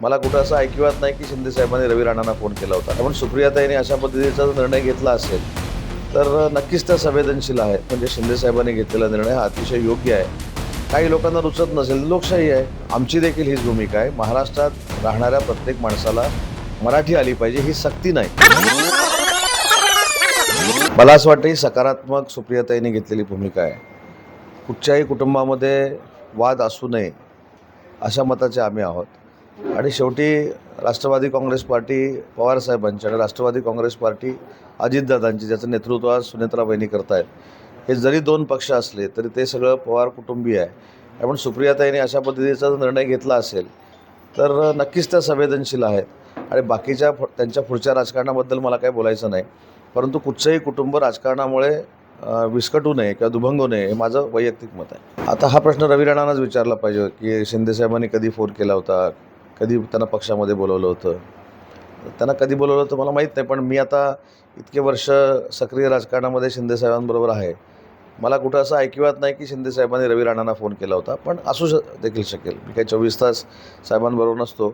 मला कुठं असं ऐकिवात नाही की शिंदे साहेबांनी रवी राणांना फोन केला होता. पण सुप्रियाताईंनी अशा पद्धतीचा निर्णय घेतला असेल तर नक्कीच त्या संवेदनशील आहेत. म्हणजे शिंदे साहेबांनी घेतलेला निर्णय हा अतिशय योग्य आहे. काही लोकांना रुचत नसेल, लोकशाही आहे. आमची देखील हीच भूमिका आहे. महाराष्ट्रात राहणाऱ्या प्रत्येक माणसाला मराठी आली पाहिजे, ही सक्ती नाही. मला असं वाटतं ही सकारात्मक सुप्रियाताईंनी घेतलेली भूमिका आहे. कुठच्याही कुटुंबामध्ये वाद असू नये अशा मताचे आम्ही आहोत. आणि शेवटी राष्ट्रवादी काँग्रेस पार्टी पवारसाहेबांची आणि राष्ट्रवादी काँग्रेस पार्टी अजितदादांची, ज्याचं नेतृत्व आज सुनेत्राबाईंनी करतायत, हे जरी दोन पक्ष असले तरी ते सगळं पवार कुटुंबीय आहे. आपण सुप्रियाताईंनी अशा पद्धतीचा निर्णय घेतला असेल तर नक्कीच त्या संवेदनशील आहेत. आणि बाकीच्या त्यांच्या पुढच्या राजकारणाबद्दल मला काही बोलायचं नाही, परंतु कुठचंही कुटुंब राजकारणामुळे विस्कटू नये किंवा दुभंगू नये, हे माझं वैयक्तिक मत आहे. आता हा प्रश्न रवी राणांनाच विचारला पाहिजे की शिंदेसाहेबांनी कधी फोन केला होता, कधी त्यांना पक्षामध्ये बोलवलं होतं. त्यांना कधी बोलवलं होतं मला माहीत नाही, पण मी आता इतके वर्ष सक्रिय राजकारणामध्ये शिंदेसाहेबांबरोबर आहे. मला कुठं असं ऐकिवात नाही की शिंदेसाहेबांनी रवी राणांना फोन केला होता, पण असू देखील शकेल. मी काही 24 तास साहेबांबरोबर नसतो,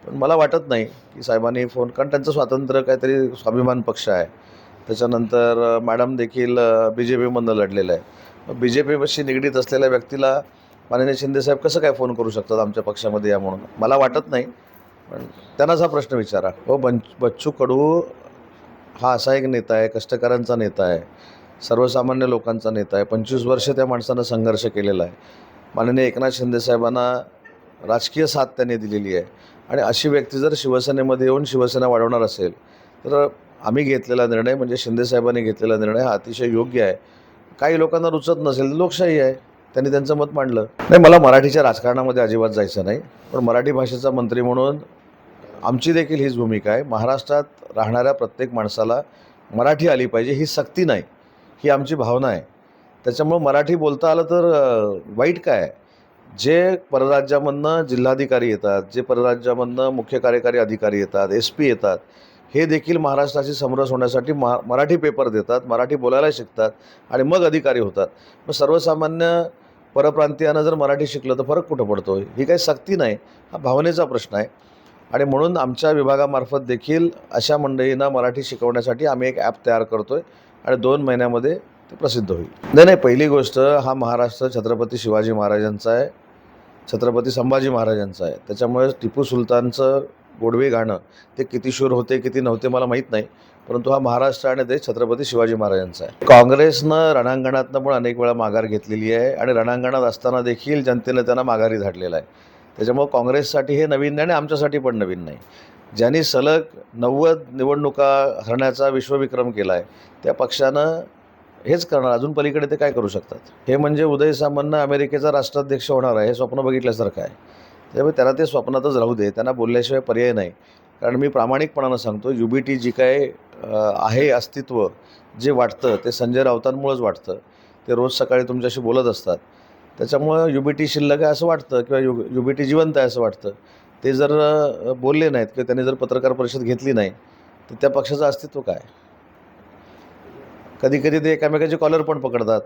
पण मला वाटत नाही की साहेबांनी फोन, कारण त्यांचं स्वातंत्र्य, काहीतरी स्वाभिमान पक्ष आहे. त्याच्यानंतर मॅडम देखील BJPमधनं लढलेलं आहे. BJPशी निगडीत असलेल्या व्यक्तीला माननीय शिंदेसाहेब कसं काय फोन करू शकतात आमच्या पक्षामध्ये या म्हणून? मला वाटत नाही, पण त्यांनाच हा प्रश्न विचारा. बच्चू कडू हा असा एक नेता आहे, कष्टकऱ्यांचा नेता आहे, सर्वसामान्य लोकांचा नेता आहे. 25 वर्ष त्या माणसानं संघर्ष केलेला आहे. माननीय एकनाथ शिंदेसाहेबांना राजकीय साथ त्यांनी दिलेली आहे. आणि अशी व्यक्ती जर शिवसेनेमध्ये येऊन शिवसेना वाढवणार असेल तर आम्ही घेतलेला निर्णय, म्हणजे शिंदेसाहेबांनी घेतलेला निर्णय हा अतिशय योग्य आहे. काही लोकांना रुचत नसेल, लोकशाही आहे. त्यांनी त्यांचं मत मांडलं. नाही, मला मराठीच्या राजकारणामध्ये अजिबात जायचं नाही, पण मराठी भाषेचा मंत्री म्हणून आमची देखील हीच भूमिका आहे. महाराष्ट्रात राहणाऱ्या प्रत्येक माणसाला मराठी आली पाहिजे, ही सक्ती नाही, ही आमची भावना आहे. त्याच्यामुळं मराठी बोलता आलं तर वाईट काय आहे? जे परराज्यामधनं जिल्हाधिकारी येतात, जे परराज्यामधनं मुख्य कार्यकारी अधिकारी येतात, SP येतात, हे देखील महाराष्ट्राशी समरस होण्यासाठी मराठी पेपर देतात, मराठी बोलायला शिकतात आणि मग अधिकारी होतात. मग सर्वसामान्य परप्रांतीयानं जर मराठी शिकलं तर फरक कुठं पडतो? ही काही सक्ती नाही, हा भावनेचा प्रश्न आहे. आणि म्हणून आमच्या विभागामार्फत देखील अशा मंडळींना मराठी शिकवण्यासाठी आम्ही एक ॲप तयार करतो आहे आणि 2 महिन्यामध्ये ते प्रसिद्ध होईल. नाही, पहिली गोष्ट, हा महाराष्ट्र छत्रपती शिवाजी महाराजांचा आहे, छत्रपती संभाजी महाराजांचा आहे. त्याच्यामुळे टिपू सुलतानचं गोडवे गाणं ते किती शूर होते किती नव्हते मला माहीत नाही, परंतु हा महाराष्ट्र आणि देश छत्रपती शिवाजी महाराजांचा आहे. काँग्रेसनं रणांगणातनं पण अनेक वेळा माघार घेतलेली आहे आणि रणांगणात असताना देखील जनतेनं त्यांना माघारी धाडलेला आहे. त्याच्यामुळे काँग्रेससाठी हे नवीन नाही आणि आमच्यासाठी पण नवीन नाही. ज्यांनी सलग 90 निवडणुका हरण्याचा विश्वविक्रम केला आहे त्या पक्षानं हेच करणार. अजून पलीकडे ते काय करू शकतात? हे म्हणजे उदय सामंत अमेरिकेचा राष्ट्राध्यक्ष होणार आहे हे स्वप्न बघितल्यासारखं आहे. त्यामुळे त्यांना ते स्वप्नातच राहू दे, त्यांना बोलल्याशिवाय पर्याय नाही. कारण मी प्रामाणिकपणानं सांगतो, UBT जी काय आहे अस्तित्व, जे वाटतं ते संजय राऊतांमुळंच वाटतं. ते रोज सकाळी तुमच्याशी बोलत असतात. त्याच्यामुळं UBT शिल्लक आहे असं वाटतं किंवा UBT जिवंत आहे असं वाटतं. ते जर बोलले नाहीत किंवा त्यांनी जर पत्रकार परिषद घेतली नाही तर त्या पक्षाचं अस्तित्व काय? कधी कधी ते एकामेकाची कॉलर पण पकडतात.